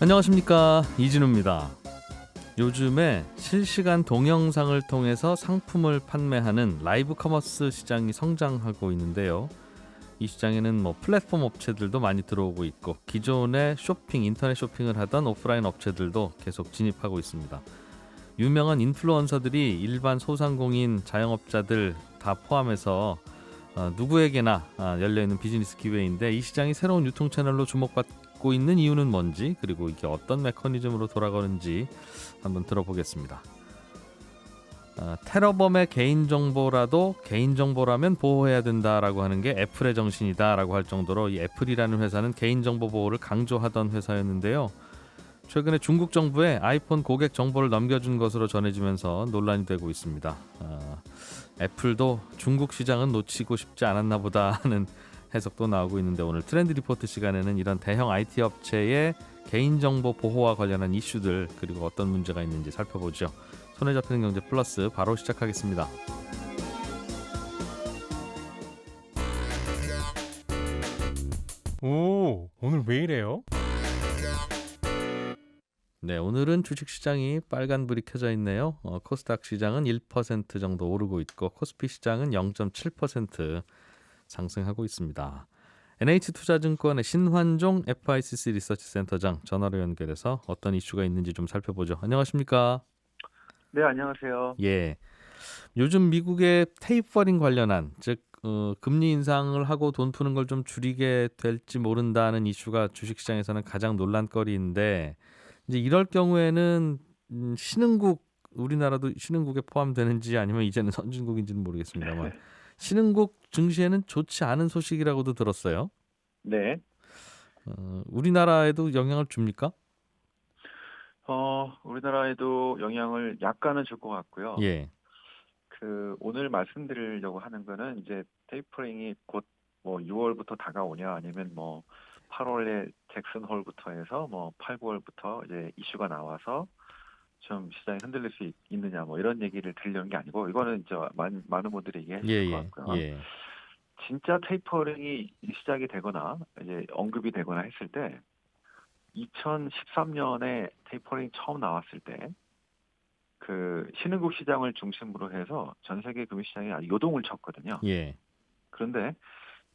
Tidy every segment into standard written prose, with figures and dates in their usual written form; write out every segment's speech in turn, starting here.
안녕하십니까, 이진우입니다. 요즘에 실시간 동영상을 통해서 상품을 판매하는 라이브 커머스 시장이 성장하고 있는데요. 이 시장에는 플랫폼 업체들도 많이 들어오고 있고, 기존의 인터넷 쇼핑을 하던 오프라인 업체들도 계속 진입하고 있습니다. 유명한 인플루언서들이 일반 소상공인 자영업자들 다 포함해서 누구에게나 열려있는 비즈니스 기회인데, 이 시장이 새로운 유통 채널로 주목받고 있는 이유는 뭔지, 그리고 이게 어떤 메커니즘으로 돌아가는지 한번 들어보겠습니다. 테러범의 개인정보라도 개인정보라면 보호해야 된다라고 하는 게 애플의 정신이다라고 할 정도로, 이 애플이라는 회사는 개인정보 보호를 강조하던 회사였는데요. 최근에 중국 정부에 아이폰 고객 정보를 넘겨준 것으로 전해지면서 논란이 되고 있습니다. 애플도 중국 시장은 놓치고 싶지 않았나 보다 하는 해석도 나오고 있는데, 오늘 트렌드 리포트 시간에는 이런 대형 IT 업체의 개인정보 보호와 관련한 이슈들, 그리고 어떤 문제가 있는지 살펴보죠. 손에 잡히는 경제 플러스, 바로 시작하겠습니다. 오, 오늘 왜 이래요? 네, 오늘은 주식시장이 빨간불이 켜져 있네요. 코스닥 시장은 1% 정도 오르고 있고, 코스피 시장은 0.7% 상승하고 있습니다. NH투자증권의 신환종 FICC 리서치 센터장 전화로 연결해서 어떤 이슈가 있는지 좀 살펴보죠. 안녕하십니까? 네, 안녕하세요. 예. 요즘 미국의 테이퍼링 관련한, 즉 금리 인상을 하고 돈 푸는 걸 좀 줄이게 될지 모른다는 이슈가 주식시장에서는 가장 논란거리인데, 이제 이럴 경우에는 우리나라도 신흥국에 포함되는지 아니면 이제는 선진국인지는 모르겠습니다만, 신흥국 증시에는 좋지 않은 소식이라고도 들었어요. 네. 우리나라에도 영향을 줍니까? 우리나라에도 영향을 약간은 줄 것 같고요. 예. 오늘 말씀드리려고 하는 거는 이제 테이퍼링이 곧 6월부터 다가오냐, 아니면 8월에 잭슨 홀부터 해서 8, 9월부터 이제 이슈가 나와서 좀 시장이 흔들릴 수 있느냐, 이런 얘기를 드리려는 게 아니고, 이거는 이제 많은 분들이 얘기해 주실 것 예, 같고요. 예. 진짜 테이퍼링이 시작이 되거나 이제 언급이 되거나 했을 때, 2013년에 테이퍼링 처음 나왔을 때 신흥국 시장을 중심으로 해서 전 세계 금융시장이 아주 요동을 쳤거든요. 예. 그런데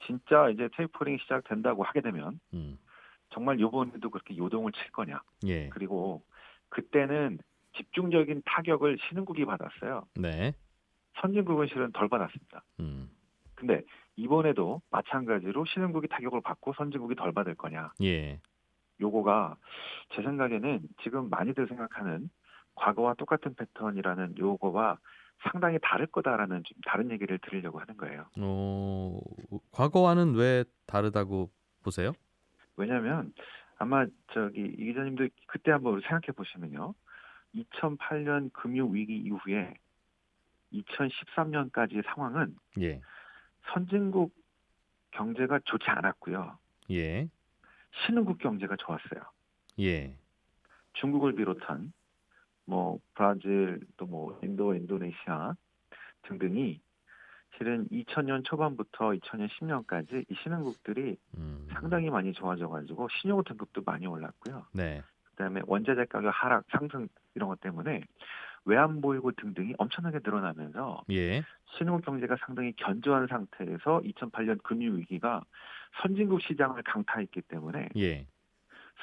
진짜 이제 테이퍼링이 시작된다고 하게 되면 음. 정말 이번에도 그렇게 요동을 칠 거냐. 예. 그리고 그때는 집중적인 타격을 신흥국이 받았어요. 네. 선진국은 실은 덜 받았습니다. 음. 근데 이번에도 마찬가지로 신흥국이 타격을 받고 선진국이 덜 받을 거냐. 예. 요거가 제 생각에는 지금 많이들 생각하는 과거와 똑같은 패턴이라는 요거와 상당히 다를 거다라는 좀 다른 얘기를 드리려고 하는 거예요. 과거와는 왜 다르다고 보세요? 왜냐하면 아마 이 기자님도 그때 한번 생각해 보시면요. 2008년 금융위기 이후에 2013년까지의 상황은 예. 선진국 경제가 좋지 않았고요. 예. 신흥국 경제가 좋았어요. 예. 중국을 비롯한 브라질, 또 인도, 인도네시아 등등이 실은 2000년 초반부터 2010년까지 이 신흥국들이 상당히 많이 좋아져가지고 신용 등급도 많이 올랐고요. 네. 그다음에 원자재 가격 하락, 상승 이런 것 때문에 외환보유고 등등이 엄청나게 늘어나면서 예. 신흥국 경제가 상당히 견조한 상태에서 2008년 금융위기가 선진국 시장을 강타했기 때문에 예.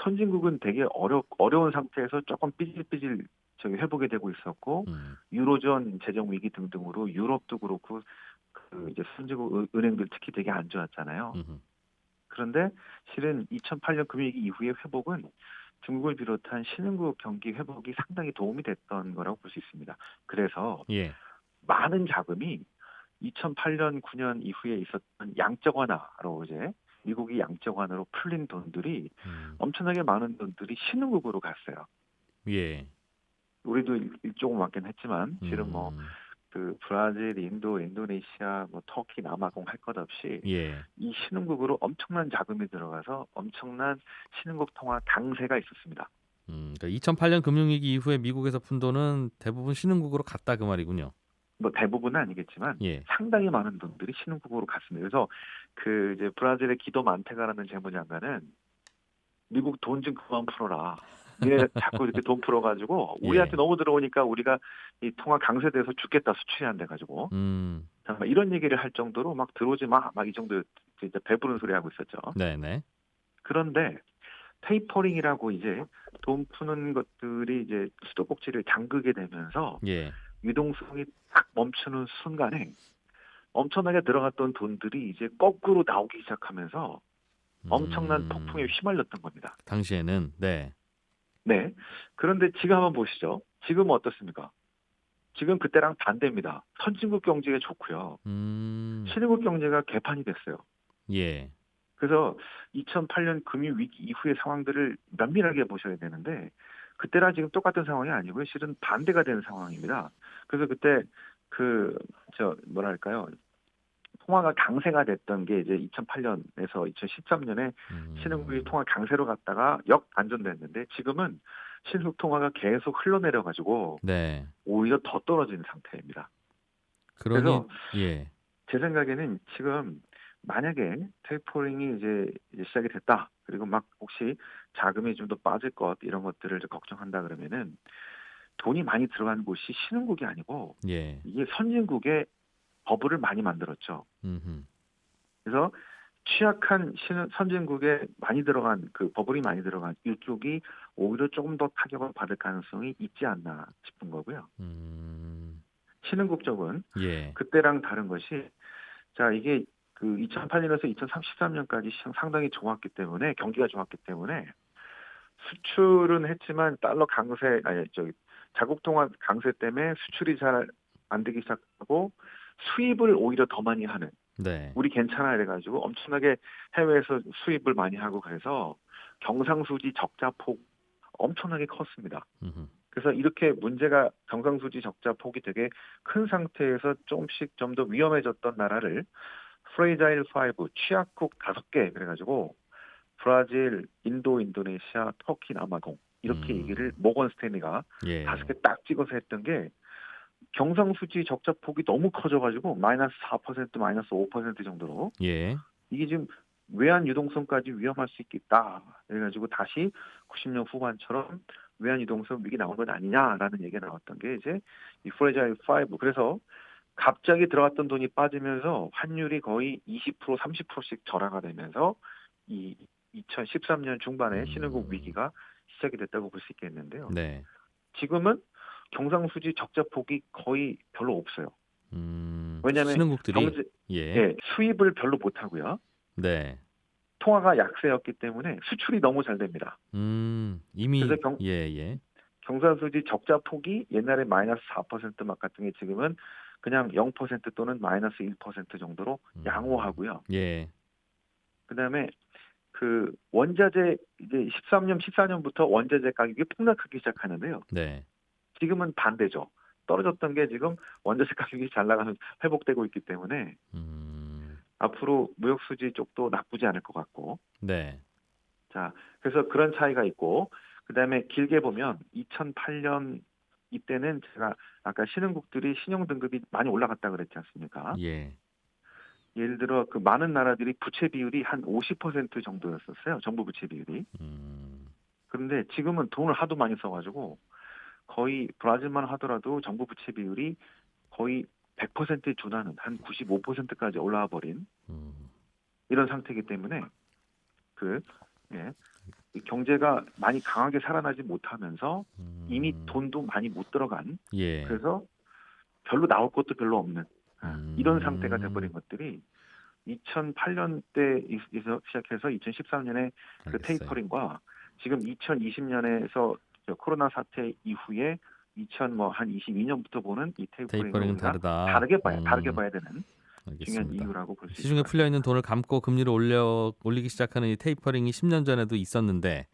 선진국은 되게 어려운 상태에서 조금 삐질삐질 회복이 되고 있었고, 유로존 재정 위기 등등으로 유럽도 그렇고 이제 선진국 은행들 특히 되게 안 좋았잖아요. 그런데 실은 2008년 금융위기 이후의 회복은 중국을 비롯한 신흥국 경기 회복이 상당히 도움이 됐던 거라고 볼 수 있습니다. 그래서 예. 많은 자금이 2008년, 9년 이후에 있었던 양적 완화로 이제 미국이 양적 완화로 풀린 돈들이 엄청나게 많은 돈들이 신흥국으로 갔어요. 예. 우리도 일조금 맞긴 했지만 실은 음. 브라질, 인도, 인도네시아, 터키, 남아공 할 것 없이 예. 이 신흥국으로 엄청난 자금이 들어가서 엄청난 신흥국 통화 강세가 있었습니다. 그러니까 2008년 금융위기 이후에 미국에서 푼 돈은 대부분 신흥국으로 갔다, 그 말이군요. 대부분은 아니겠지만 예. 상당히 많은 돈들이 신흥국으로 갔습니다. 그래서 이제 브라질의 기도 만테가라는 재무장관은 미국 돈 좀 그만 풀어라. 얘 자꾸 이렇게 돈 풀어가지고 예. 우리한테 너무 들어오니까 우리가 이 통화 강세돼서 죽겠다 수출이 안 돼가지고 막 이런 얘기를 할 정도로 막 들어오지 마, 막 이 정도 진짜 배부른 소리 하고 있었죠. 네네. 그런데 테이퍼링이라고 이제 돈 푸는 것들이 이제 수도꼭지를 잠그게 되면서 예. 유동성이 딱 멈추는 순간에 엄청나게 들어갔던 돈들이 이제 거꾸로 나오기 시작하면서 엄청난 폭풍에 휘말렸던 겁니다. 당시에는 네. 네. 그런데 지금 한번 보시죠. 지금은 어떻습니까? 지금 그때랑 반대입니다. 선진국 경제가 좋고요. 신흥국 경제가 개판이 됐어요. 예. 그래서 2008년 금융위기 이후의 상황들을 면밀하게 보셔야 되는데 그때랑 지금 똑같은 상황이 아니고요. 실은 반대가 되는 상황입니다. 그래서 그때 뭐랄까요. 통화가 강세가 됐던 게 이제 2008년에서 2013년에 신흥국이 통화 강세로 갔다가 역반전됐는데 지금은 신흥국 통화가 계속 흘러내려가지고 네. 오히려 더 떨어지는 상태입니다. 그러니 그래서 예. 제 생각에는 지금 만약에 테이퍼링이 이제 시작이 됐다. 그리고 막 혹시 자금이 좀 더 빠질 것 이런 것들을 걱정한다 그러면은 돈이 많이 들어간 곳이 신흥국이 아니고 예. 이게 선진국에 버블을 많이 만들었죠. 그래서 취약한 선진국에 많이 들어간 그 버블이 많이 들어간 이쪽이 오히려 조금 더 타격을 받을 가능성이 있지 않나 싶은 거고요. 신흥국 쪽은 예. 그때랑 다른 것이 자 이게 그 2008년에서 2013년까지 상당히 좋았기 때문에 경기가 좋았기 때문에 수출은 했지만 달러 강세 자국 통화 강세 때문에 수출이 잘 안 되기 시작하고 수입을 오히려 더 많이 하는 네. 우리 괜찮아 이래가지고 엄청나게 해외에서 수입을 많이 하고 그래서 경상수지 적자 폭 엄청나게 컸습니다. 그래서 이렇게 문제가 경상수지 적자 폭이 되게 큰 상태에서 조금씩 좀 더 위험해졌던 나라를 프레자일 5 취약국 5개 그래가지고 브라질, 인도, 인도네시아, 터키, 남아공 이렇게 얘기를 모건 스탠리가 예. 5개 딱 찍어서 했던 게 경상수지 적자 폭이 너무 커져가지고 마이너스 4%, 마이너스 5% 정도로 예. 이게 지금 외환 유동성까지 위험할 수 있겠다. 그래가지고 다시 90년 후반처럼 외환 유동성 위기 나온 건 아니냐라는 얘기가 나왔던 게 이제 이 프레자일 5. 그래서 갑자기 들어갔던 돈이 빠지면서 환율이 거의 20%, 30%씩 절하가 되면서 이 2013년 중반에 신흥국 위기가 시작이 됐다고 볼 수 있겠는데요. 네. 지금은 경상수지 적자 폭이 거의 별로 없어요. 왜냐하면 신흥국들이 예, 수입을 별로 못 하고요. 네. 통화가 약세였기 때문에 수출이 너무 잘 됩니다. 이미 그래서 경상수지 적자 폭이 옛날에 마이너스 4%막 같은 게 지금은 그냥 0% 또는 마이너스 1% 정도로 양호하고요. 예. 그다음에 그 원자재 이제 13년, 14년부터 원자재 가격이 폭락하기 시작하는데요. 네. 지금은 반대죠. 떨어졌던 게 지금 원자재 가격이 잘 나가면 회복되고 있기 때문에 앞으로 무역 수지 쪽도 나쁘지 않을 것 같고. 네. 자, 그래서 그런 차이가 있고 그다음에 길게 보면 2008년 이때는 제가 아까 신흥국들이 신용 등급이 많이 올라갔다 그랬지 않습니까? 예. 예를 들어 그 많은 나라들이 부채 비율이 한 50% 정도였었어요. 정부 부채 비율이. 그런데 지금은 돈을 하도 많이 써가지고 거의 브라질만 하더라도 정부 부채 비율이 거의 100%에 준하는 한 95%까지 올라와 버린 이런 상태이기 때문에 이 경제가 많이 강하게 살아나지 못하면서 이미 돈도 많이 못 들어간 예. 그래서 별로 나올 것도 별로 없는 이런 상태가 돼버린 것들이 2008년 때에서 시작해서 2013년에 그 테이퍼링과 지금 2020년에서 코로나 사태 이후에 한 22년부터 보는 이 테이퍼링은 다르다. 다르게 봐야 되는 알겠습니다. 중요한 이유라고 볼 수 있습니다. 시중에 풀려 있는 돈을 감고 금리를 올리기 시작하는 이 테이퍼링이 10년 전에도 있었는데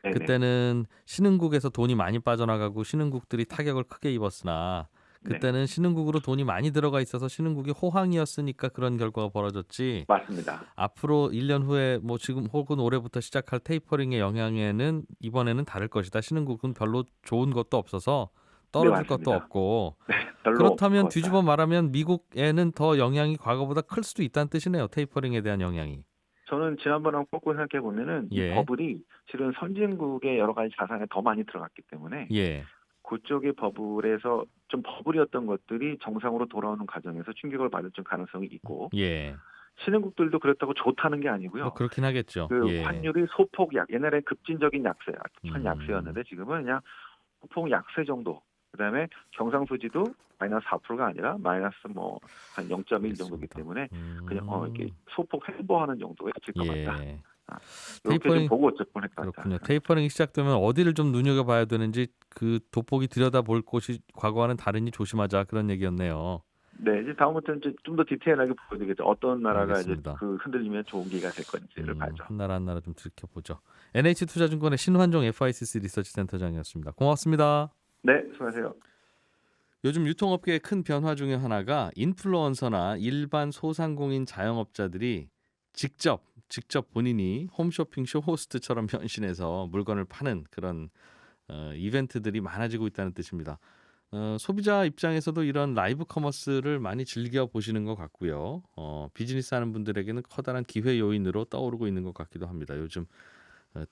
네네. 그때는 신흥국에서 돈이 많이 빠져나가고 신흥국들이 타격을 크게 입었으나 그때는 신흥국으로 돈이 많이 들어가 있어서 신흥국이 호황이었으니까 그런 결과가 벌어졌지. 맞습니다. 앞으로 1년 후에 뭐 지금 혹은 올해부터 시작할 테이퍼링의 영향에는 이번에는 다를 것이다. 신흥국은 별로 좋은 것도 없어서 떨어질 것도 없고. 그렇다면 뒤집어 말하면 미국에는 더 영향이 과거보다 클 수도 있다는 뜻이네요. 테이퍼링에 대한 영향이. 저는 지난번하고 거꾸로 생각해 보면은 이 예. 버블이 실은 선진국의 여러 가지 자산에 더 많이 들어갔기 때문에 예. 그쪽의 버블에서 좀 버블이었던 것들이 정상으로 돌아오는 과정에서 충격을 받을 좀 가능성이 있고 예. 신흥국들도 그렇다고 좋다는 게 뭐 아니고요. 그렇긴 하겠죠. 그 예. 환율이 소폭 옛날에 급진적인 약세, 현 음. 약세였는데 지금은 그냥 소폭 약세 정도. 그다음에 경상수지도 마이너스 4%가 아니라 마이너스 뭐 한 0.1 정도이기 알겠습니다. 때문에 그냥 이렇게 소폭 횡보하는 정도에 질 것 같다. 예. 이렇게 좀 테이퍼링 보고 접근할 것 그렇군요. 같다. 테이퍼링이 시작되면 어디를 좀 눈여겨봐야 되는지 그 돋보기 들여다볼 곳이 과거와는 다르니 조심하자 그런 얘기였네요. 네, 이제 다음부터는 좀 더 디테일하게 보여드리겠죠. 어떤 나라가 알겠습니다. 이제 그 흔들리면 좋은 기회가 될 건지를 봐죠. 한 나라 좀 지켜보죠. NH투자증권의 신환종 FICC 리서치 센터장이었습니다. 고맙습니다. 네, 수고하세요. 요즘 유통업계의 큰 변화 중에 하나가 인플루언서나 일반 소상공인 자영업자들이 직접 본인이 홈쇼핑쇼 호스트처럼 변신해서 물건을 파는 그런 이벤트들이 많아지고 있다는 뜻입니다. 소비자 입장에서도 이런 라이브 커머스를 많이 즐겨 보시는 것 같고요. 비즈니스 하는 분들에게는 커다란 기회 요인으로 떠오르고 있는 것 같기도 합니다. 요즘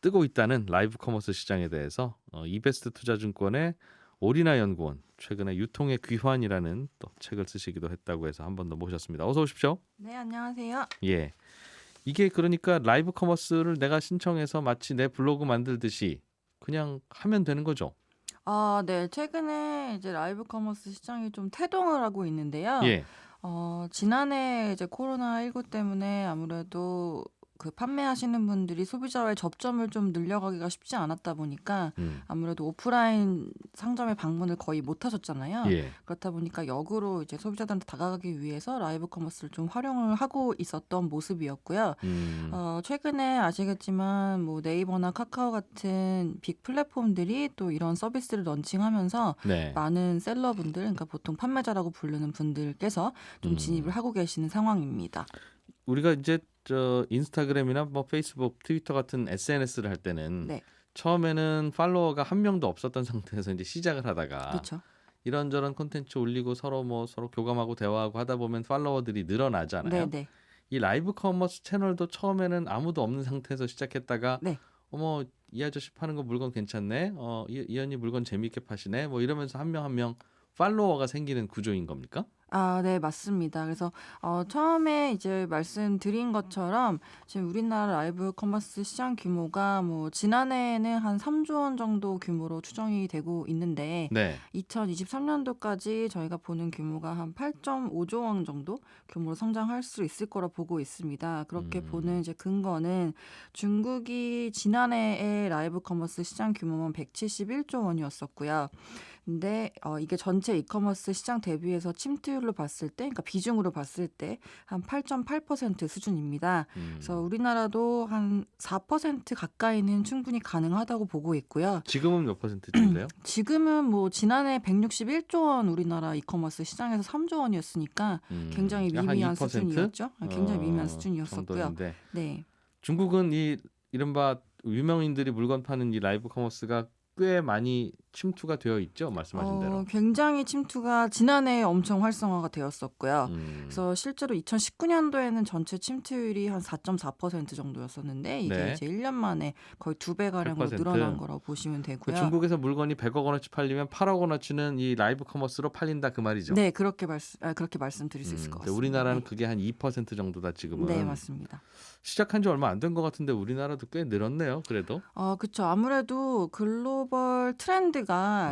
뜨고 있다는 라이브 커머스 시장에 대해서 이베스트 투자증권의 오리나 연구원 최근에 유통의 귀환이라는 또 책을 쓰시기도 했다고 해서 한 번 더 모셨습니다. 어서 오십시오. 네, 안녕하세요. 예, 이게 그러니까 라이브 커머스를 내가 신청해서 마치 내 블로그 만들듯이 그냥 하면 되는 거죠. 아, 네. 최근에 이제 라이브 커머스 시장이 좀 태동을 하고 있는데요. 예, 지난해 이제 코로나19 때문에 아무래도 그 판매하시는 분들이 소비자와의 접점을 좀 늘려가기가 쉽지 않았다 보니까 아무래도 오프라인 상점의 방문을 거의 못 하셨잖아요. 예, 그렇다 보니까 역으로 이제 소비자들한테 다가가기 위해서 라이브 커머스를 좀 활용을 하고 있었던 모습이었고요. 최근에 아시겠지만 뭐 네이버나 카카오 같은 빅 플랫폼들이 또 이런 서비스를 런칭하면서 네, 많은 셀러분들, 그러니까 보통 판매자라고 부르는 분들께서 좀 진입을 하고 계시는 상황입니다. 우리가 이제 저 인스타그램이나 뭐 페이스북, 트위터 같은 SNS를 할 때는 네, 처음에는 팔로워가 한 명도 없었던 상태에서 이제 시작을 하다가 그렇죠. 이런저런 콘텐츠 올리고 서로 교감하고 대화하고 하다 보면 팔로워들이 늘어나잖아요. 네, 네, 이 라이브 커머스 채널도 처음에는 아무도 없는 상태에서 시작했다가 네. 어머 이 아저씨 파는 거 물건 괜찮네. 이 언니 물건 재미있게 파시네. 뭐 이러면서 한 명 한 명 팔로워가 생기는 구조인 겁니까? 아, 네, 맞습니다. 그래서 처음에 이제 말씀드린 것처럼 지금 우리나라 라이브 커머스 시장 규모가 뭐 지난해에는 한 3조 원 정도 규모로 추정이 되고 있는데 네. 2023년도까지 저희가 보는 규모가 한 8.5조 원 정도 규모로 성장할 수 있을 거라 보고 있습니다. 그렇게 보는 이제 근거는 중국이 지난해에 라이브 커머스 시장 규모만 171조 원이었었고요. 근데 이게 전체 이커머스 시장 대비해서 침투율로 봤을 때, 그러니까 비중으로 봤을 때 한 8.8% 수준입니다. 그래서 우리나라도 한 4% 가까이는 충분히 가능하다고 보고 있고요. 지금은 몇 퍼센트인데요? 지금은 뭐 지난해 161조 원 우리나라 이커머스 시장에서 3조 원이었으니까 굉장히 한 미미한 2%? 수준이었죠. 굉장히 미미한 수준이었었고요. 정도인데 네. 중국은 이 이른바 유명인들이 물건 파는 이 라이브 커머스가 꽤 많이 침투가 되어 있죠, 말씀하신 대로. 굉장히 침투가 지난해 엄청 활성화가 되었었고요. 그래서 실제로 2019년도에는 전체 침투율이 한 4.4% 정도였었는데 이게 네. 이제 1년 만에 거의 2배 가량으로 8%. 늘어난 거라고 보시면 그 되고요. 중국에서 물건이 100억 원어치 팔리면 8억 원어치는 이 라이브 커머스로 팔린다 그 말이죠. 네, 그렇게 말씀드릴 수 있을 것 같습니다. 우리나라는 네. 그게 한 2% 정도다 지금은. 네, 맞습니다. 시작한 지 얼마 안 된 것 같은데 우리나라도 꽤 늘었네요. 그래도. 그렇죠. 아무래도 글로벌 트렌드가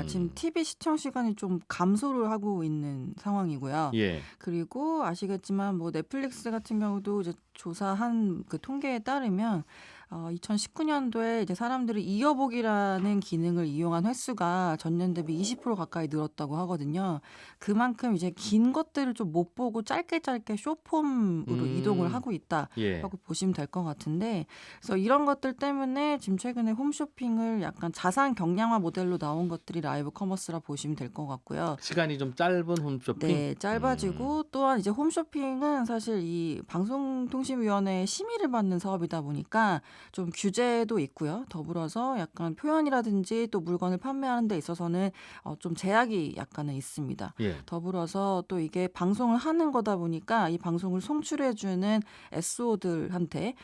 지금 TV 시청 시간이 좀 감소를 하고 있는 상황이고요. 예. 그리고 아시겠지만 뭐 넷플릭스 같은 경우도 이제 조사한 그 통계에 따르면 2019년도에 이제 사람들이 이어보기라는 기능을 이용한 횟수가 전년 대비 20% 가까이 늘었다고 하거든요. 그만큼 이제 긴 것들을 좀 못 보고 짧게 쇼폼으로 이동을 하고 있다. 예. 라고 보시면 될 것 같은데, 그래서 이런 것들 때문에 지금 최근에 홈쇼핑을 약간 자산 경량화 모델로 나온 것들이 라이브 커머스라 보시면 될 것 같고요. 시간이 좀 짧은 홈쇼핑. 네, 짧아지고 또한 이제 홈쇼핑은 사실 이 방송통신위원회의 심의를 받는 사업이다 보니까 좀 규제도 있고요. 더불어서 약간 표현이라든지 또 물건을 판매하는 데 있어서는 좀 제약이 약간은 있습니다. 예. 더불어서 또 이게 방송을 하는 거다 보니까 이 방송을 송출해주는 SO들한테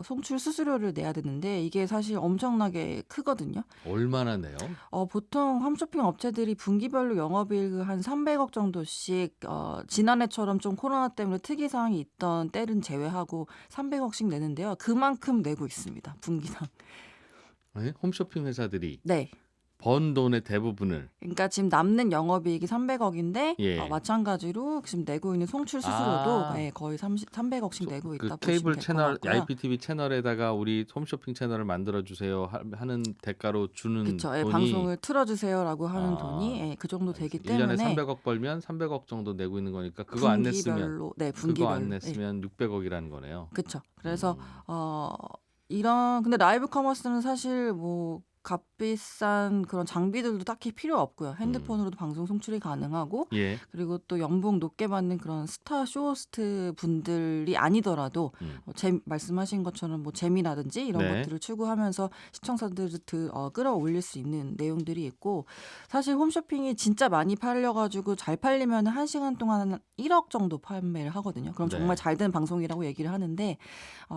송출 수수료를 내야 되는데 이게 사실 엄청나게 크거든요. 얼마나 내요? 보통 홈쇼핑 업체들이 분기별로 영업이익을 한 300억 정도씩 지난해처럼 좀 코로나 때문에 특이 사항이 있던 때는 제외하고 300억씩 내는데요. 그만큼 내고 있습니다. 분기당. 예? 홈쇼핑 회사들이 네. 번 돈의 대부분을 그러니까 지금 남는 영업이익이 300억인데 예. 마찬가지로 지금 내고 있는 송출 수수료도 아. 거의 300억씩 내고 그 있다 보시면 케이블 될 것 채널, 같고요. IPTV 채널에다가 우리 홈쇼핑 채널을 만들어 주세요 하는 대가로 주는 그렇죠. 돈이 방송을 틀어주세요라고 하는 아, 돈이 그 정도 되기 1년에 때문에 300억 벌면 300억 정도 내고 있는 거니까 그거 안 냈으면 분기별로 네, 그거 분기별로 안 냈으면 600억이라는 거네요. 그렇죠. 그래서 음. 근데 라이브 커머스는 사실 뭐 값비싼 그런 장비들도 딱히 필요 없고요. 핸드폰으로도 방송 송출이 가능하고 예. 그리고 또 연봉 높게 받는 그런 스타 쇼호스트 분들이 아니더라도 말씀하신 것처럼 뭐 재미라든지 이런 네. 것들을 추구하면서 시청자들을 끌어올릴 수 있는 내용들이 있고 사실 홈쇼핑이 진짜 많이 팔려가지고 잘 팔리면 1시간 동안 한 1억 정도 판매를 하거든요. 그럼 네. 정말 잘 된 방송이라고 얘기를 하는데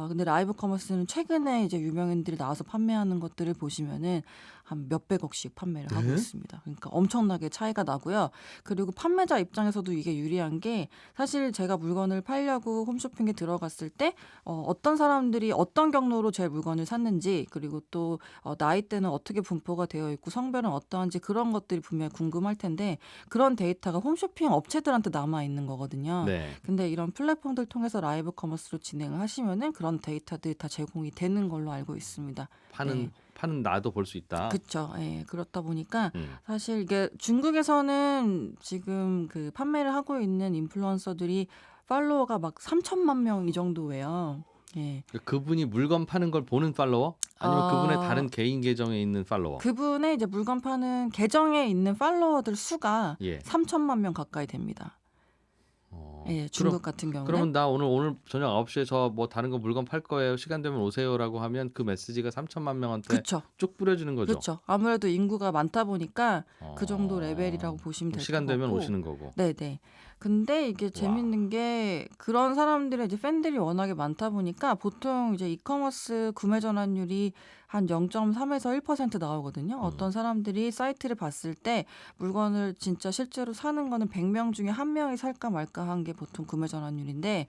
근데 라이브 커머스는 최근에 이제 유명인들이 나와서 판매하는 것들을 보시면은 한 몇백억씩 판매를 하고 네? 있습니다. 그러니까 엄청나게 차이가 나고요. 그리고 판매자 입장에서도 이게 유리한 게 사실 제가 물건을 팔려고 홈쇼핑에 들어갔을 때 어떤 사람들이 어떤 경로로 제 물건을 샀는지 그리고 또 나이대는 어떻게 분포가 되어 있고 성별은 어떠한지 그런 것들이 분명히 궁금할 텐데 그런 데이터가 홈쇼핑 업체들한테 남아 있는 거거든요. 네. 근데 이런 플랫폼들 통해서 라이브 커머스로 진행을 하시면은 그런 데이터들이 다 제공이 되는 걸로 알고 있습니다. 파는 나도 볼 수 있다. 그렇죠. 예, 그렇다 보니까 음. 사실 이게 중국에서는 지금 그 판매를 하고 있는 인플루언서들이 팔로워가 막 3천만 명 이 정도예요. 예. 그분이 물건 파는 걸 보는 팔로워? 아니면 그분의 어, 다른 개인 계정에 있는 팔로워? 그분의 이제 물건 파는 계정에 있는 팔로워들 수가 예. 3천만 명 가까이 됩니다. 예, 중국 같은 경우는. 그러면 나 오늘 저녁 9시에 저 뭐 다른 거 물건 팔 거예요. 시간 되면 오세요라고 하면 그 메시지가 3천만 명한테 그렇죠. 쭉 뿌려지는 거죠. 그렇죠. 아무래도 인구가 많다 보니까 그 정도 레벨이라고 보시면 될 것 같고. 시간 되면 오시는 거고. 네네. 근데 이게 재밌는 게 그런 사람들의 이제 팬들이 워낙에 많다 보니까 보통 이제 이커머스 구매 전환율이 한 0.3에서 1% 나오거든요. 어떤 사람들이 사이트를 봤을 때 물건을 진짜 실제로 사는 거는 100명 중에 1명이 살까 말까 한 게 보통 구매 전환율인데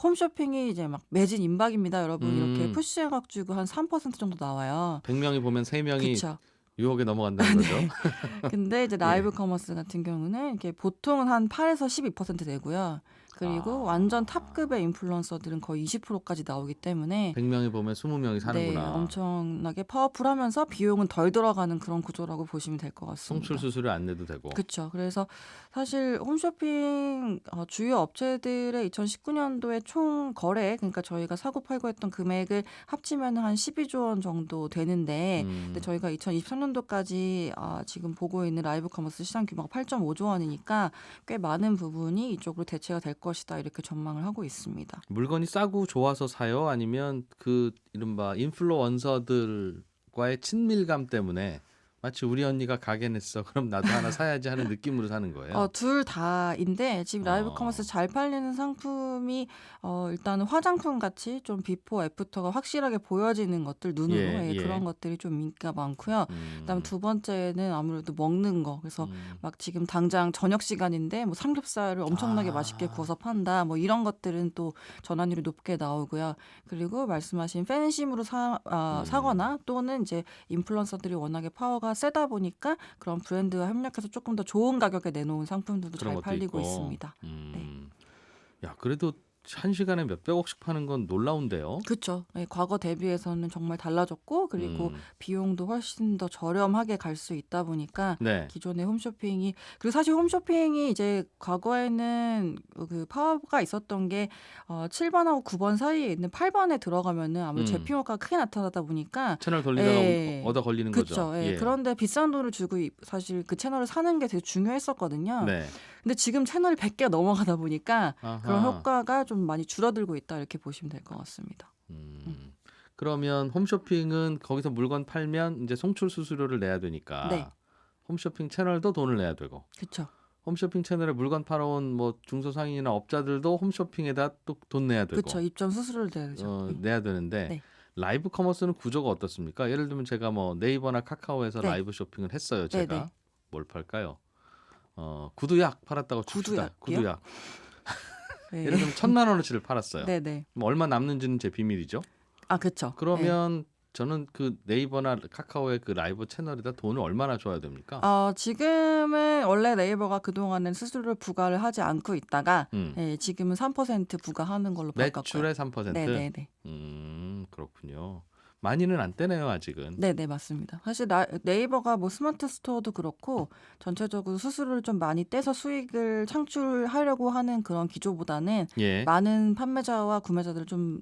홈쇼핑이 이제 막 매진 임박입니다. 여러분 이렇게 푸시해가지고 한 3% 정도 나와요. 100명이 보면 3명이 그렇죠. 유혹에 넘어간다는 거죠. 근데 이제 라이브 커머스 같은 경우는 이게 보통은 한 8에서 12% 되고요. 그리고 완전 탑급의 인플루언서들은 거의 20%까지 나오기 때문에 100명이 보면 20명이 네, 사는구나. 엄청나게 파워풀하면서 비용은 덜 들어가는 그런 구조라고 보시면 될 것 같습니다. 송출 수수료 안 내도 되고. 그렇죠. 그래서 사실 홈쇼핑 주요 업체들의 2019년도에 총 거래, 그러니까 저희가 사고 팔고 했던 금액을 합치면 한 12조 원 정도 되는데 근데 저희가 2023년도까지 지금 보고 있는 라이브 커머스 시장 규모가 8.5조 원이니까 꽤 많은 부분이 이쪽으로 대체가 될 것이다 이렇게 전망을 하고 있습니다. 물건이 싸고 좋아서 사요? 아니면 그 이른바 인플루언서들과의 친밀감 때문에 마치 우리 언니가 가게 냈어. 그럼 나도 하나 사야지 하는 느낌으로 사는 거예요. 둘 다인데 지금 라이브 어. 커머스 잘 팔리는 상품이 일단은 화장품 같이 좀 비포 애프터가 확실하게 보여지는 것들 눈으로 예. 그런 것들이 좀 인기가 많고요. 그다음 두 번째는 아무래도 먹는 거. 그래서 막 지금 당장 저녁 시간인데 뭐 삼겹살을 엄청나게 맛있게 구워서 판다. 뭐 이런 것들은 또 전환율이 높게 나오고요. 그리고 말씀하신 팬심으로 사거나 또는 이제 인플루언서들이 워낙에 파워가 세다 보니까 그런 브랜드와 협력해서 조금 더 좋은 가격에 내놓은 상품들도 그런 잘 것도 팔리고 있고. 있습니다. 야, 그래도 한 시간에 몇백억씩 파는 건 놀라운데요. 그렇죠. 네, 과거 대비해서는 정말 달라졌고 그리고 비용도 훨씬 더 저렴하게 갈 수 있다 보니까 네. 기존의 홈쇼핑이 그리고 사실 홈쇼핑이 이제 과거에는 그 파워가 있었던 게 7번하고 9번 사이에 있는 8번에 들어가면은 아무래도 제품 효과가 크게 나타나다 보니까 채널 돌리다가 예. 얻어 걸리는 그렇죠. 거죠. 예. 그런데 비싼 돈을 주고 사실 그 채널을 사는 게 되게 중요했었거든요. 네. 근데 지금 채널이 100개가 넘어가다 보니까 아하. 그런 효과가 좀 많이 줄어들고 있다 이렇게 보시면 될 것 같습니다. 그러면 홈쇼핑은 거기서 물건 팔면 이제 송출 수수료를 내야 되니까 네. 홈쇼핑 채널도 돈을 내야 되고 그쵸. 홈쇼핑 채널에 물건 팔아온 뭐 중소상인이나 업자들도 홈쇼핑에다 또 돈 내야 되고 그쵸. 입점 수수료를 내야 되죠. 내야 되는데 네. 라이브 커머스는 구조가 어떻습니까? 예를 들면 제가 뭐 네이버나 카카오에서 네. 라이브 쇼핑을 했어요. 제가 네. 뭘 팔까요? 구두약 팔았다고 칩시다. 구두약이요? 구두약. 네. 예를 들면 1,000만 원어치를 팔았어요. 네네. 뭐 얼마 남는지는 제 비밀이죠. 아 그쵸. 그러면 저는 그 네이버나 카카오의 그 라이브 채널에다 돈을 얼마나 줘야 됩니까? 지금은 원래 네이버가 그동안은 수수료를 부과를 하지 않고 있다가 지금은 3% 부과하는 걸로 바꿨고요. 매출의 3%? 네네네. 그렇군요. 많이는 안 떼네요, 아직은. 네네 맞습니다. 사실 네이버가 뭐 스마트 스토어도 그렇고 전체적으로 수수료를 좀 많이 떼서 수익을 창출하려고 하는 그런 기조보다는 예. 많은 판매자와 구매자들을 좀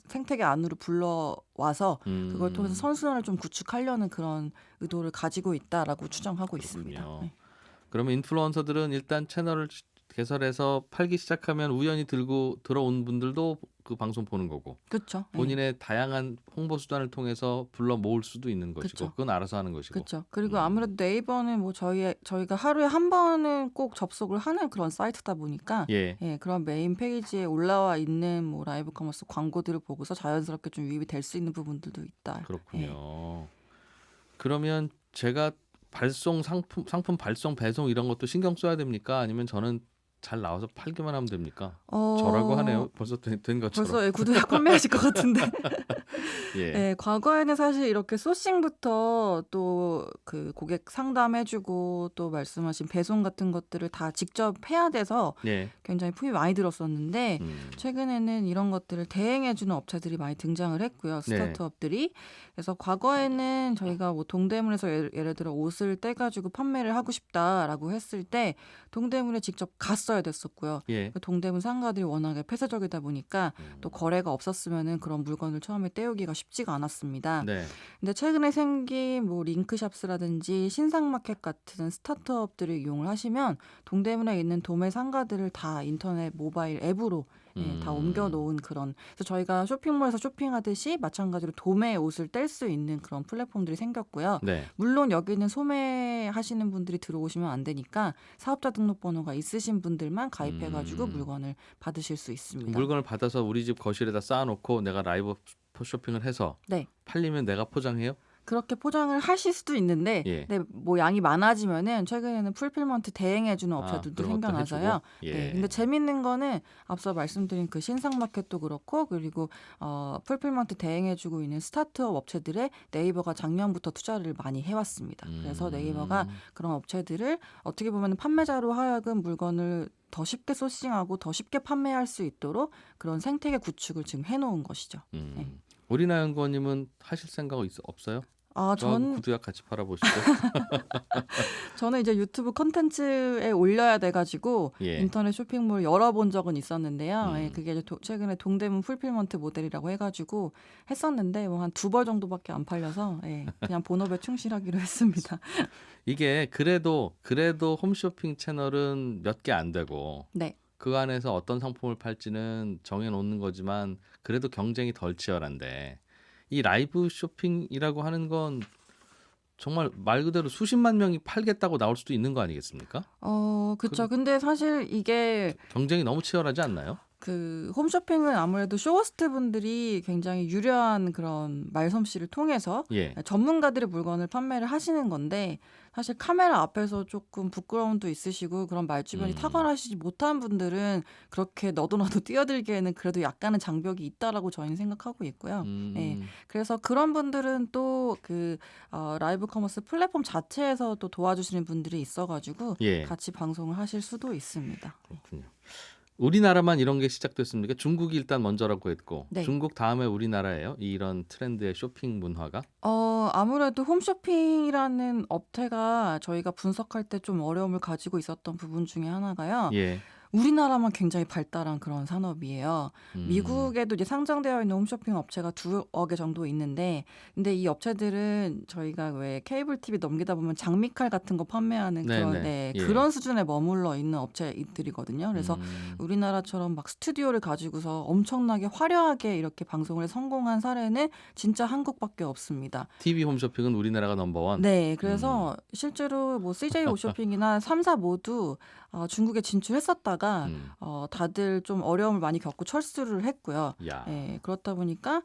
생태계 안으로 불러와서 그걸 통해서 선순환을 좀 구축하려는 그런 의도를 가지고 있다라고 추정하고 있습니다. 그렇군요. 네. 그러면 인플루언서들은 일단 채널을 개설해서 팔기 시작하면 우연히 들어온 분들도 그 방송 보는 거고 그렇죠. 본인의 다양한 홍보 수단을 통해서 불러 모을 수도 있는 것이고 그쵸. 그건 알아서 하는 것이고. 그렇죠. 그리고 아무래도 네이버는 뭐 저희가 하루에 한 번은 꼭 접속을 하는 그런 사이트다 보니까 예. 그런 메인 페이지에 올라와 있는 뭐 라이브 커머스 광고들을 보고서 자연스럽게 좀 유입이 될 수 있는 부분들도 있다. 그렇군요. 그러면 제가 상품 발송 배송 이런 것도 신경 써야 됩니까? 아니면 저는 잘 나와서 팔기만 하면 됩니까? 저라고 하네요. 벌써 된 것처럼. 벌써 구두약 판매하실 것 같은데. 예. 과거에는 사실 이렇게 소싱부터 또 그 고객 상담해주고 또 말씀하신 배송 같은 것들을 다 직접 해야 돼서 예. 굉장히 품이 많이 들었었는데 최근에는 이런 것들을 대행해주는 업체들이 많이 등장을 했고요. 스타트업들이. 그래서 과거에는 저희가 뭐 동대문에서 예를 들어 옷을 떼가지고 판매를 하고 싶다라고 했을 때 동대문에 직접 갔어야 됐었고요. 예. 동대문 상가들이 워낙에 폐쇄적이다 보니까 또 거래가 없었으면은 그런 물건을 처음에 떼우기가 쉽지가 않았습니다. 네. 근데 최근에 생긴 뭐 링크샵스라든지 신상마켓 같은 스타트업들을 이용을 하시면 동대문에 있는 도매 상가들을 다 인터넷 모바일 앱으로 다 옮겨놓은 그런. 그래서 저희가 쇼핑몰에서 쇼핑하듯이 마찬가지로 도매 옷을 뗄 수 있는 그런 플랫폼들이 생겼고요. 네. 물론 여기는 소매하시는 분들이 들어오시면 안 되니까 사업자 등록번호가 있으신 분들만 가입해가지고 물건을 받으실 수 있습니다. 물건을 받아서 우리 집 거실에다 쌓아놓고 내가 라이브 쇼핑을 해서 팔리면 내가 포장해요? 그렇게 포장을 하실 수도 있는데 뭐 양이 많아지면은 최근에는 풀필먼트 대행해주는 업체들도 생겨나서요. 근데 재밌는 거는 앞서 말씀드린 그 신상마켓도 그렇고 그리고 풀필먼트 대행해주고 있는 스타트업 업체들에 네이버가 작년부터 투자를 많이 해왔습니다. 그래서 네이버가 그런 업체들을 어떻게 보면 판매자로 하여금 물건을 더 쉽게 소싱하고 더 쉽게 판매할 수 있도록 그런 생태계 구축을 지금 해놓은 것이죠. 오리나 연구원님은 하실 생각 없어요? 저는 구두약 같이 팔아보시고. 저는 이제 유튜브 콘텐츠에 올려야 돼가지고 인터넷 쇼핑몰 열어본 적은 있었는데요. 그게 이제 최근에 동대문 풀필먼트 모델이라고 해가지고 했었는데 뭐 한 2벌 정도밖에 안 팔려서 그냥 본업에 충실하기로 했습니다. 이게 그래도 홈쇼핑 채널은 몇 개 안 되고 그 안에서 어떤 상품을 팔지는 정해놓는 거지만 그래도 경쟁이 덜 치열한데 이 라이브 쇼핑이라고 하는 건 정말 말 그대로 수십만 명이 팔겠다고 나올 수도 있는 거 아니겠습니까? 그렇죠. 근데 사실 이게 경쟁이 너무 치열하지 않나요? 그 홈쇼핑은 아무래도 쇼호스트 분들이 굉장히 유려한 그런 말솜씨를 통해서 전문가들의 물건을 판매를 하시는 건데 사실 카메라 앞에서 조금 부끄러움도 있으시고 그런 말주변이 탁월하시지 못한 분들은 그렇게 너도나도 뛰어들기에는 그래도 약간은 장벽이 있다라고 저희는 생각하고 있고요. 그래서 그런 분들은 또 그 라이브 커머스 플랫폼 자체에서 또 도와주시는 분들이 있어가지고 같이 방송을 하실 수도 있습니다. 그렇군요. 우리나라만 이런 게 시작됐습니까? 중국이 일단 먼저라고 했고 중국 다음에 우리나라예요? 이런 트렌드의 쇼핑 문화가? 아무래도 홈쇼핑이라는 업태가 저희가 분석할 때 좀 어려움을 가지고 있었던 부분 중에 하나가요. 우리나라만 굉장히 발달한 그런 산업이에요. 미국에도 이제 상장되어 있는 홈쇼핑 업체가 2여 개 정도 있는데, 근데 이 업체들은 저희가 왜 케이블 TV 넘기다 보면 장미칼 같은 거 판매하는 그런 네네. 예. 그런 수준에 머물러 있는 업체들이거든요. 그래서 우리나라처럼 막 스튜디오를 가지고서 엄청나게 화려하게 이렇게 방송을 성공한 사례는 진짜 한국밖에 없습니다. TV 홈쇼핑은 우리나라가 넘버원. 네, 그래서 실제로 뭐 CJ 홈쇼핑이나 3사 모두 중국에 진출했었다가 다들 좀 어려움을 많이 겪고 철수를 했고요. 야. 예, 그렇다 보니까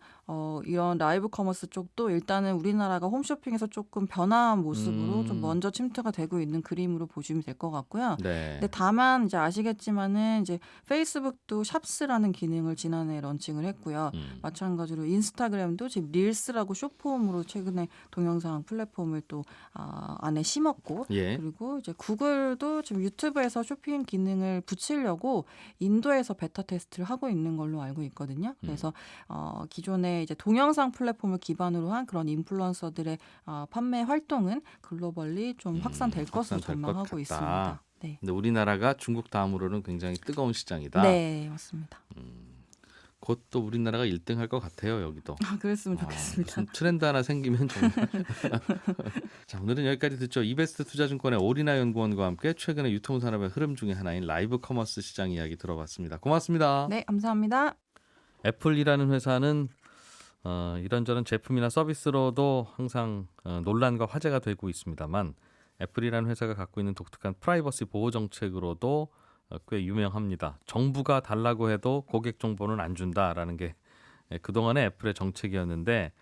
이런 라이브 커머스 쪽도 일단은 우리나라가 홈쇼핑에서 조금 변화한 모습으로 좀 먼저 침투가 되고 있는 그림으로 보시면 될 것 같고요. 네. 근데 다만 이제 아시겠지만은 이제 페이스북도 샵스라는 기능을 지난해 런칭을 했고요. 마찬가지로 인스타그램도 지금 릴스라고 숏폼으로 최근에 동영상 플랫폼을 또 안에 심었고, 예. 그리고 이제 구글도 지금 유튜브에서 쇼핑 기능을 붙이려고 인도에서 베타 테스트를 하고 있는 걸로 알고 있거든요. 그래서 기존의 이제 동영상 플랫폼을 기반으로 한 그런 인플루언서들의 판매 활동은 글로벌리 좀 확산될 것으로 확산될 것 전망하고 같다. 있습니다. 네. 근데 우리나라가 중국 다음으로는 굉장히 뜨거운 시장이다. 네, 맞습니다. 곧 또 우리나라가 1등 할 것 같아요, 여기도. 그랬으면 좋겠습니다. 무슨 트렌드 하나 생기면 정말. 자, 오늘은 여기까지 듣죠. 이베스트 투자증권의 오리나 연구원과 함께 최근의 유통산업의 흐름 중에 하나인 라이브 커머스 시장 이야기 들어봤습니다. 고맙습니다. 네, 감사합니다. 애플이라는 회사는 이런저런 제품이나 서비스로도 항상 논란과 화제가 되고 있습니다만, 애플이라는 회사가 갖고 있는 독특한 프라이버시 보호 정책으로도 꽤 유명합니다. 정부가 달라고 해도 고객 정보는 안 준다라는 게 그동안의 애플의 정책이었는데,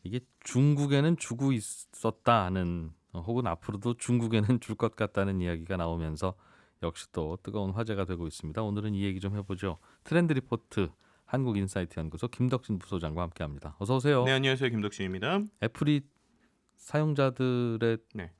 이게 중국에는 주고 있었다는 혹은 앞으로도 중국에는 줄 것 같다는 이야기가 나오면서 역시 또 뜨거운 화제가 되고 있습니다. 오늘은 이 얘기 좀 해보죠. 트렌드 리포트 한국인사이트 연구소 김덕진 부소장과 함께합니다. 어서 오세요. 네, 안녕하세요. 김덕진입니다. 애플이 사용자들의 네.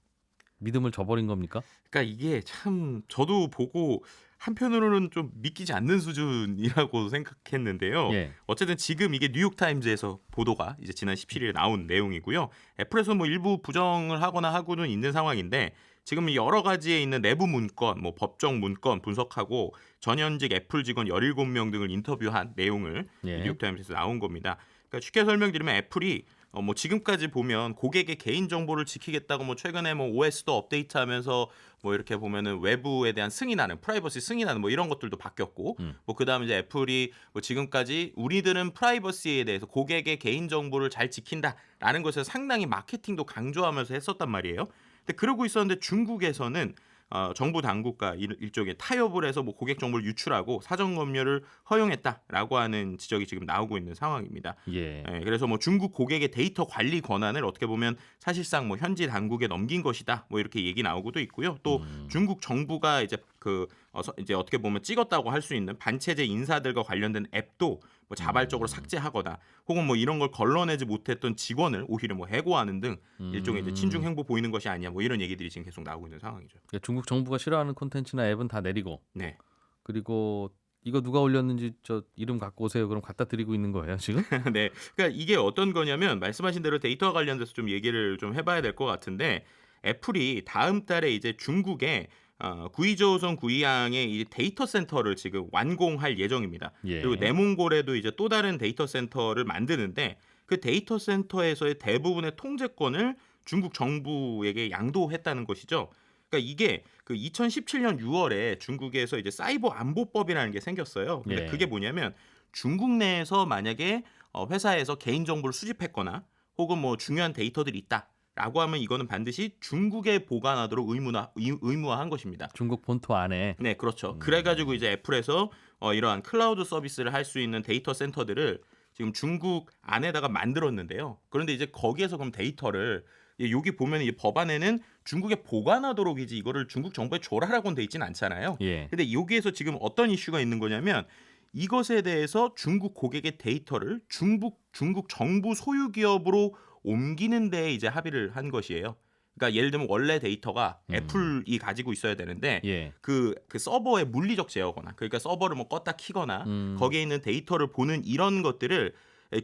믿음을 저버린 겁니까? 그러니까 이게 참 저도 보고 한편으로는 좀 믿기지 않는 수준이라고 생각했는데요. 예. 어쨌든 지금 이게 뉴욕타임즈에서 보도가 이제 지난 17일에 나온 내용이고요. 애플에서 뭐 일부 부정을 하거나 하고는 있는 상황인데, 지금 여러 가지에 있는 내부 문건, 뭐 법정 문건 분석하고 전현직 애플 직원 17명 등을 인터뷰한 내용을 예. 뉴욕타임즈에서 나온 겁니다. 그러니까 쉽게 설명드리면 애플이 뭐 지금까지 보면 고객의 개인 정보를 지키겠다고 뭐 최근에 뭐 OS도 업데이트하면서 뭐 이렇게 보면은 외부에 대한 승인하는 프라이버시 승인하는 뭐 이런 것들도 바뀌었고, 뭐 그다음에 이제 애플이 뭐 지금까지 우리들은 프라이버시에 대해서 고객의 개인 정보를 잘 지킨다라는 것을 상당히 마케팅도 강조하면서 했었단 말이에요. 근데 그러고 있었는데 중국에서는 정부 당국과 일종의 타협을 해서 뭐 고객 정보를 유출하고 사전 검열을 허용했다라고 하는 지적이 지금 나오고 있는 상황입니다. 예. 그래서 뭐 중국 고객의 데이터 관리 권한을 어떻게 보면 사실상 뭐 현지 당국에 넘긴 것이다. 뭐 이렇게 얘기 나오고도 있고요. 또 중국 정부가 이제 이제 어떻게 보면 찍었다고 할 수 있는 반체제 인사들과 관련된 앱도 뭐 자발적으로 삭제하거나 혹은 뭐 이런 걸 걸러내지 못했던 직원을 오히려 뭐 해고하는 등 일종의 이제 친중 행보 보이는 것이 아니냐 뭐 이런 얘기들이 지금 계속 나오고 있는 상황이죠. 그러니까 중국 정부가 싫어하는 콘텐츠나 앱은 다 내리고, 네. 그리고 이거 누가 올렸는지 저 이름 갖고 오세요. 그럼 갖다 드리고 있는 거예요, 지금? 네. 그러니까 이게 어떤 거냐면 말씀하신 대로 데이터와 관련돼서 좀 얘기를 좀 해봐야 될 것 같은데, 애플이 다음 달에 이제 중국에 구이저우성 구이항의 이 데이터 센터를 지금 완공할 예정입니다. 예. 그리고 내몽골에도 이제 또 다른 데이터 센터를 만드는데, 그 데이터 센터에서의 대부분의 통제권을 중국 정부에게 양도했다는 것이죠. 그러니까 이게 그 2017년 6월에 중국에서 이제 사이버 안보법이라는 게 생겼어요. 근데 예. 그게 뭐냐면 중국 내에서 만약에 회사에서 개인 정보를 수집했거나 혹은 뭐 중요한 데이터들이 있다라고 하면 이거는 반드시 중국에 보관하도록 의무화한 것입니다. 중국 본토 안에. 네, 그렇죠. 그래가지고 이제 애플에서 이러한 클라우드 서비스를 할 수 있는 데이터 센터들을 지금 중국 안에다가 만들었는데요. 그런데 이제 거기에서 그럼 데이터를 여기 보면 이 법안에는 중국에 보관하도록 이제 이거를 중국 정부에 줘라라고는 돼 있지는 않잖아요. 예. 근데 여기에서 지금 어떤 이슈가 있는 거냐면, 이것에 대해서 중국 고객의 데이터를 중국 정부 소유 기업으로 옮기는 데 이제 합의를 한 것이에요. 그러니까 예를 들면 원래 데이터가 애플이 가지고 있어야 되는데 예. 그 서버의 물리적 제어거나, 그러니까 서버를 뭐 껐다 키거나 거기에 있는 데이터를 보는 이런 것들을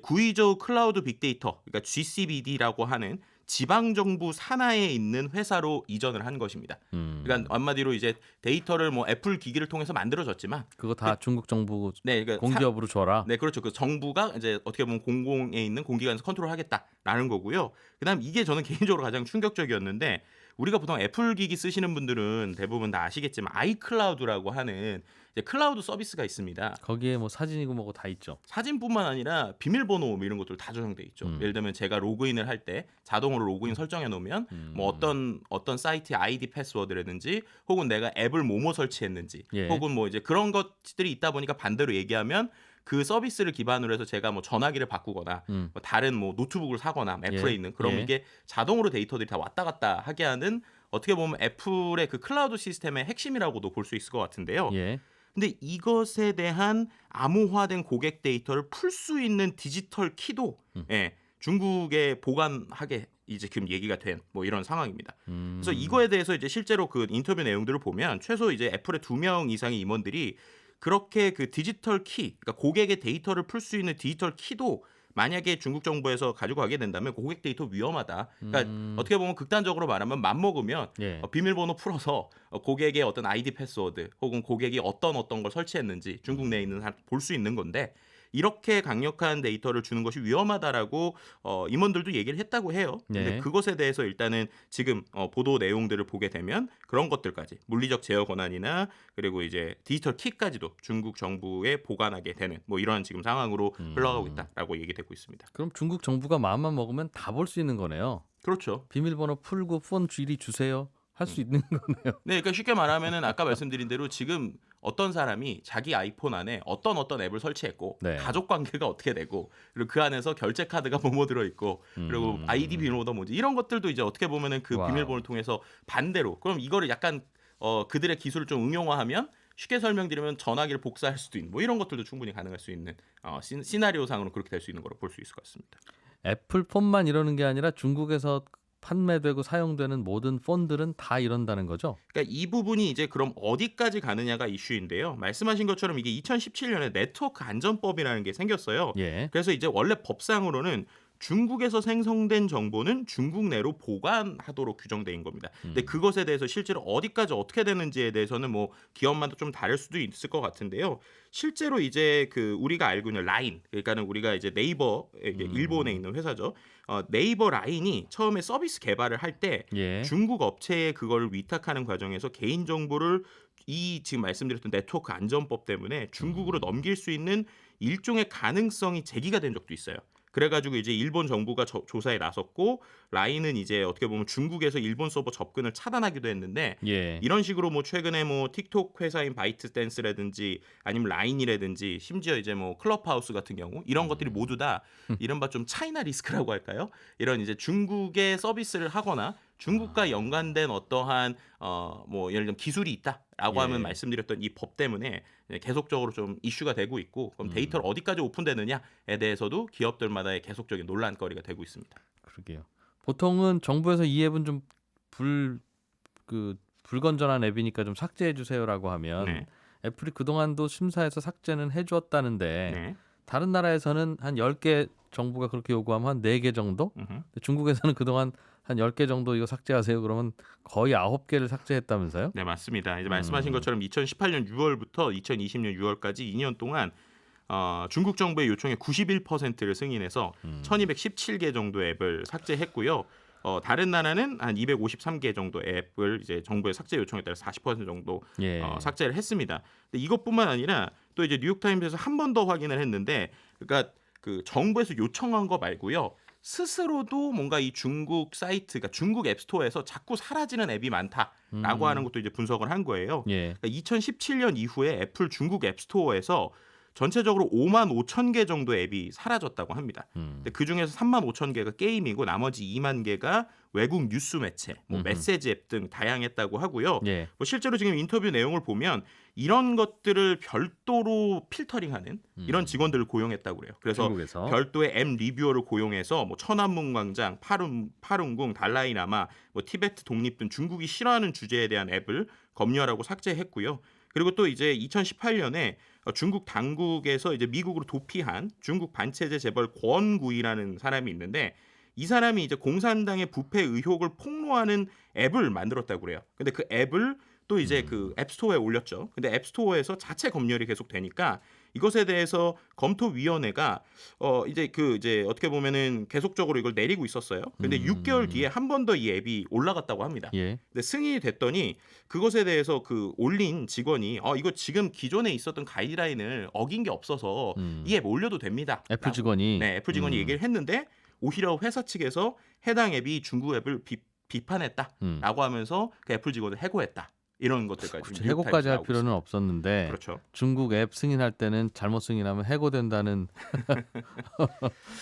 구이저우 클라우드 빅데이터, 그러니까 GCBD라고 하는 지방 정부 산하에 있는 회사로 이전을 한 것입니다. 그러니까 한마디로 이제 데이터를 뭐 애플 기기를 통해서 만들어졌지만 그거 다 중국 정부 네, 그러니까 공기업으로 줘라. 네, 그렇죠. 그 정부가 이제 어떻게 보면 공공에 있는 공기관에서 컨트롤하겠다라는 거고요. 그다음 이게 저는 개인적으로 가장 충격적이었는데 우리가 보통 애플 기기 쓰시는 분들은 대부분 다 아시겠지만 아이클라우드라고 하는 이제 클라우드 서비스가 있습니다. 거기에 뭐 사진이고 뭐고 다 있죠. 사진뿐만 아니라 비밀번호 뭐 이런 것들 다 저장돼 있죠. 예를 들면 제가 로그인을 할 때 자동으로 로그인 설정해 놓으면 뭐 어떤 사이트의 아이디 패스워드라든지 혹은 내가 앱을 뭐뭐 설치했는지 예. 혹은 뭐 이제 그런 것들이 있다 보니까 반대로 얘기하면 그 서비스를 기반으로 해서 제가 뭐 전화기를 바꾸거나 뭐 다른 뭐 노트북을 사거나 애플에 예. 있는 그럼 예. 이게 자동으로 데이터들이 다 왔다 갔다 하게 하는 어떻게 보면 애플의 그 클라우드 시스템의 핵심이라고도 볼 수 있을 것 같은데요. 예. 근데 이것에 대한 암호화된 고객 데이터를 풀 수 있는 디지털 키도 예, 중국에 보관하게 이제 지금 얘기가 된 뭐 이런 상황입니다. 그래서 이거에 대해서 이제 실제로 그 인터뷰 내용들을 보면 최소 이제 애플의 2명 이상의 임원들이 그렇게 그 디지털 키, 그러니까 고객의 데이터를 풀 수 있는 디지털 키도 만약에 중국 정부에서 가지고 가게 된다면 고객 데이터 위험하다. 그러니까 어떻게 보면 극단적으로 말하면 맘먹으면 예. 비밀번호 풀어서 고객의 어떤 아이디 패스워드 혹은 고객이 어떤 걸 설치했는지 중국 내에 있는 사람 볼 수 있는 건데 이렇게 강력한 데이터를 주는 것이 위험하다라고 임원들도 얘기를 했다고 해요. 근데 네. 그것에 대해서 일단은 지금 보도 내용들을 보게 되면 그런 것들까지 물리적 제어 권한이나 그리고 이제 디지털 키까지도 중국 정부에 보관하게 되는 뭐 이런 지금 상황으로 흘러가고 있다라고 얘기되고 있습니다. 그럼 중국 정부가 마음만 먹으면 다 볼 수 있는 거네요. 그렇죠. 비밀번호 풀고 폰 주일이 주세요. 할 수 있는 거네요. 네, 그러니까 쉽게 말하면은 아까 말씀드린 대로 지금 어떤 사람이 자기 아이폰 안에 어떤 앱을 설치했고 네. 가족 관계가 어떻게 되고 그리고 그 안에서 결제 카드가 뭐뭐 들어 있고 그리고 아이디 비밀번호가 뭐지 이런 것들도 이제 어떻게 보면은 그 와우. 비밀번호를 통해서 반대로 그럼 이거를 약간 그들의 기술을 좀 응용화하면 쉽게 설명드리면 전화기를 복사할 수도 있는 뭐 이런 것들도 충분히 가능할 수 있는 시나리오상으로 그렇게 될 수 있는 거로 볼 수 있을 것 같습니다. 애플 폰만 이러는 게 아니라 중국에서 판매되고 사용되는 모든 폰들은 다 이런다는 거죠. 그러니까 이 부분이 이제 그럼 어디까지 가느냐가 이슈인데요. 말씀하신 것처럼 이게 2017년에 네트워크 안전법이라는 게 생겼어요. 예. 그래서 이제 원래 법상으로는 중국에서 생성된 정보는 중국 내로 보관하도록 규정된 겁니다. 근데 그것에 대해서 실제로 어디까지 어떻게 되는지에 대해서는 뭐 기업마다 좀 다를 수도 있을 것 같은데요. 실제로 이제 그 우리가 알고 있는 라인, 그러니까는 우리가 이제 네이버 일본에 있는 회사죠. 네이버 라인이 처음에 서비스 개발을 할 때 예. 중국 업체에 그걸 위탁하는 과정에서 개인 정보를 이 지금 말씀드렸던 네트워크 안전법 때문에 중국으로 넘길 수 있는 일종의 가능성이 제기가 된 적도 있어요. 그래가지고 이제 일본 정부가 조사에 나섰고 라인은 이제 어떻게 보면 중국에서 일본 서버 접근을 차단하기도 했는데 예. 이런 식으로 뭐 최근에 뭐 틱톡 회사인 바이트댄스라든지 아니면 라인이라든지 심지어 이제 뭐 클럽하우스 같은 경우 이런 것들이 모두 다 이른바 좀 차이나 리스크라고 할까요? 이런 이제 중국의 서비스를 하거나 중국과 연관된 어떠한 뭐 예를 들면 기술이 있다라고 예. 하면 말씀드렸던 이 법 때문에 계속적으로 좀 이슈가 되고 있고 그럼 데이터를 어디까지 오픈되느냐에 대해서도 기업들마다의 계속적인 논란거리가 되고 있습니다. 그러게요. 보통은 정부에서 이 앱은 좀 불건전한 앱이니까 좀 삭제해 주세요라고 하면 네. 애플이 그동안도 심사해서 삭제는 해주었다는데 네. 다른 나라에서는 한 10개 정부가 그렇게 요구하면 한 4개 정도? 음흠. 중국에서는 그동안 한 10개 정도 이거 삭제하세요. 그러면 거의 9개를 삭제했다면서요? 네, 맞습니다. 이제 말씀하신 것처럼 2018년 6월부터 2020년 6월까지 2년 동안 중국 정부의 요청에 91%를 승인해서 1217개 정도의 앱을 삭제했고요. 다른 나라는 한 253개 정도 앱을 이제 정부의 삭제 요청에 따라 40% 정도 예. 삭제를 했습니다. 근데 이것뿐만 아니라 또 이제 뉴욕타임즈에서 한 번 더 확인을 했는데, 그러니까 그 정부에서 요청한 거 말고요. 스스로도 뭔가 이 중국 사이트, 그러니까 중국 앱스토어에서 자꾸 사라지는 앱이 많다라고 하는 것도 이제 분석을 한 거예요. 예. 그러니까 2017년 이후에 애플 중국 앱스토어에서 전체적으로 5만 5천 개 정도의 앱이 사라졌다고 합니다. 근데 그 중에서 3만 5천 개가 게임이고 나머지 2만 개가 외국 뉴스 매체, 뭐 메시지 앱 등 다양했다고 하고요. 예. 뭐 실제로 지금 인터뷰 내용을 보면 이런 것들을 별도로 필터링하는 이런 직원들을 고용했다고 그래요. 그래서 중국에서. 별도의 앱 리뷰어를 고용해서 뭐 천안문광장, 파룬궁, 달라이라마, 뭐 티베트 독립 등 중국이 싫어하는 주제에 대한 앱을 검열하고 삭제했고요. 그리고 또 이제 2018년에 중국 당국에서 이제 미국으로 도피한 중국 반체제 재벌 권구이라는 사람이 있는데 이 사람이 이제 공산당의 부패 의혹을 폭로하는 앱을 만들었다고 그래요. 근데 그 앱을 또 이제 그 앱스토어에 올렸죠. 근데 앱스토어에서 자체 검열이 계속 되니까 이것에 대해서 검토위원회가 이제 어떻게 보면은 계속적으로 이걸 내리고 있었어요. 근데 6개월 뒤에 한 번 더 이 앱이 올라갔다고 합니다. 예. 근데 승인이 됐더니 그것에 대해서 그 올린 직원이 이거 지금 기존에 있었던 가이드라인을 어긴 게 없어서 이 앱 올려도 됩니다. 애플 직원이 네, 애플 직원이 얘기를 했는데 오히려 회사 측에서 해당 앱이 중국 앱을 비판했다라고 하면서 그 애플 직원을 해고했다. 이런 것들까지 굳이 뉴욕타임스에 해고까지 할 나오고 필요는 있습니다. 없었는데 그렇죠. 중국 앱 승인할 때는 잘못 승인하면 해고된다는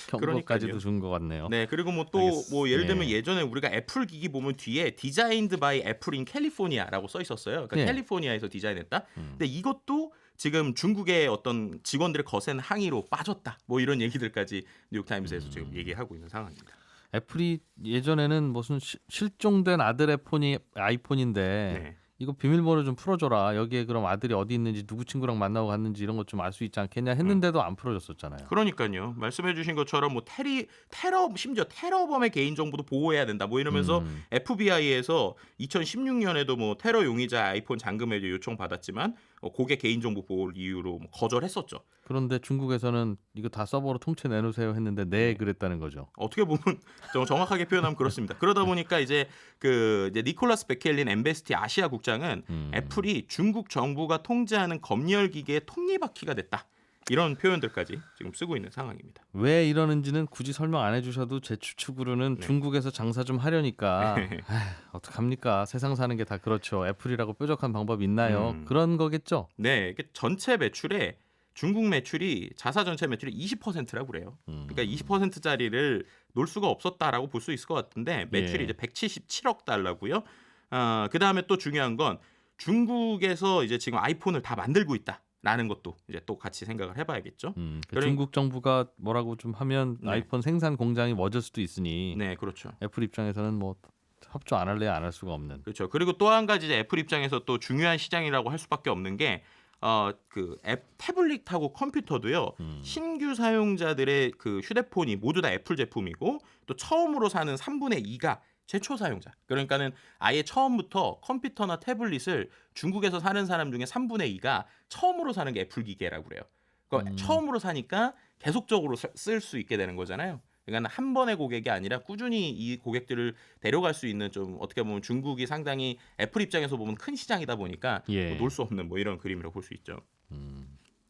경고까지도 그러니까요. 준 것 같네요. 네, 그리고 뭐 또 뭐 예를 들면 예전에 우리가 애플 기기 보면 뒤에 디자인드 바이 애플 인 캘리포니아라고 써 있었어요. 그러니까 예. 캘리포니아에서 디자인했다. 근데 이것도 지금 중국의 어떤 직원들의 거센 항의로 빠졌다. 뭐 이런 얘기들까지 뉴욕타임스에서 지금 얘기하고 있는 상황입니다. 애플이 예전에는 무슨 실종된 아들의 폰이 아이폰인데 네. 이거 비밀번호 좀 풀어줘라. 여기에 그럼 아들이 어디 있는지 누구 친구랑 만나고 갔는지 이런 것 좀 알 수 있지 않겠냐 했는데도 안 풀어줬었잖아요. 그러니까요. 말씀해주신 것처럼 뭐 심지어 테러범의 개인 정보도 보호해야 된다. 뭐 이러면서 FBI에서 2016년에도 뭐 테러 용의자 아이폰 잠금에 요청 받았지만 고객 개인 정보 보호를 이유로 뭐 거절했었죠. 그런데 중국에서는 이거 다 서버로 통째 내놓으세요 했는데 네 그랬다는 거죠. 어떻게 보면 좀 정확하게 표현하면 그렇습니다. 그러다 보니까 이제 이제 니콜라스 베켈린 엠베스티 아시아 국장은 애플이 중국 정부가 통제하는 검열 기계의 톱니바퀴가 됐다. 이런 표현들까지 지금 쓰고 있는 상황입니다. 왜 이러는지는 굳이 설명 안 해주셔도 제 추측으로는 중국에서 장사 좀 하려니까 어떡합니까? 세상 사는 게 다 그렇죠. 애플이라고 뾰족한 방법이 있나요? 그런 거겠죠? 네, 이게 전체 매출에 중국 매출이 자사 전체 매출이 20%라고 그래요. 그러니까 20%짜리를 놓을 수가 없었다라고 볼 수 있을 것 같은데 매출이 예. 이제 177억 달러고요. 그 다음에 또 중요한 건 중국에서 이제 지금 아이폰을 다 만들고 있다라는 것도 이제 또 같이 생각을 해봐야겠죠. 그러니까 중국 정부가 뭐라고 좀 하면 네. 아이폰 생산 공장이 멎을 수도 있으니 네, 그렇죠. 애플 입장에서는 뭐 협조 안 할래야 안 할 수가 없는. 그렇죠. 그리고 또 한 가지 이제 애플 입장에서 또 중요한 시장이라고 할 수밖에 없는 게 그 앱 태블릿하고 컴퓨터도요. 신규 사용자들의 그 휴대폰이 모두 다 애플 제품이고 또 처음으로 사는 3분의 2가 최초 사용자. 그러니까는 아예 처음부터 컴퓨터나 태블릿을 중국에서 사는 사람 중에 3분의 2가 처음으로 사는 게 애플 기계라고 그래요. 그러니까 처음으로 사니까 계속적으로 쓸 수 있게 되는 거잖아요. 그러니까 한 번의 고객이 아니라 꾸준히 이 고객들을 데려갈 수 있는 좀 어떻게 보면 중국이 상당히 애플 입장에서 보면 큰 시장이다 보니까 예. 뭐 놓을 수 없는 뭐 이런 그림이라고 볼 수 있죠.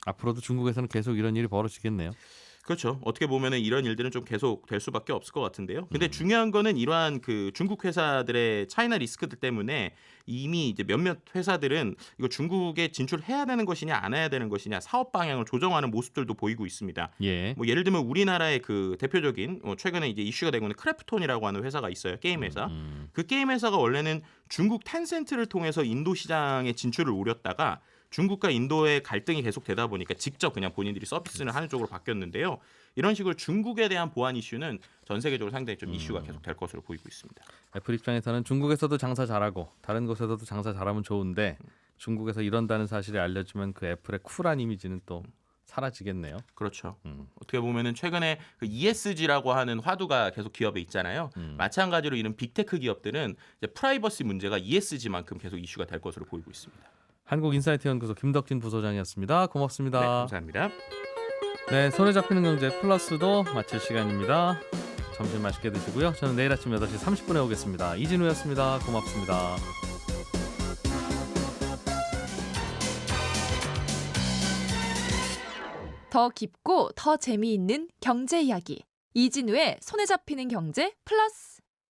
앞으로도 중국에서는 계속 이런 일이 벌어지겠네요. 그렇죠. 어떻게 보면은 이런 일들은 좀 계속 될 수밖에 없을 것 같은데요. 근데 중요한 거는 이러한 그 중국 회사들의 차이나 리스크들 때문에 이미 이제 몇몇 회사들은 이거 중국에 진출해야 되는 것이냐 안 해야 되는 것이냐 사업 방향을 조정하는 모습들도 보이고 있습니다. 예. 뭐 예를 들면 우리나라의 그 대표적인 최근에 이제 이슈가 되고 있는 크래프톤이라고 하는 회사가 있어요. 게임 회사. 그 게임 회사가 원래는 중국 텐센트를 통해서 인도 시장에 진출을 노렸다가 중국과 인도의 갈등이 계속 되다 보니까 직접 그냥 본인들이 서비스를 하는 쪽으로 바뀌었는데요. 이런 식으로 중국에 대한 보안 이슈는 전 세계적으로 상당히 좀 이슈가 계속 될 것으로 보이고 있습니다. 애플 입장에서는 중국에서도 장사 잘하고 다른 곳에서도 장사 잘하면 좋은데 중국에서 이런다는 사실이 알려지면 그 애플의 쿨한 이미지는 또 사라지겠네요. 그렇죠. 어떻게 보면은 최근에 그 ESG라고 하는 화두가 계속 기업에 있잖아요. 마찬가지로 이런 빅테크 기업들은 이제 프라이버시 문제가 ESG만큼 계속 이슈가 될 것으로 보이고 있습니다. 한국인사이트 연구소 김덕진 부소장이었습니다. 고맙습니다. 네, 감사합니다. 네, 손에 잡히는 경제 플러스도 마칠 시간입니다. 점심 맛있게 드시고요. 저는 내일 아침 8시 30분에 오겠습니다. 이진우였습니다. 고맙습니다. 더 깊고 더 재미있는 경제 이야기. 이진우의 손에 잡히는 경제 플러스.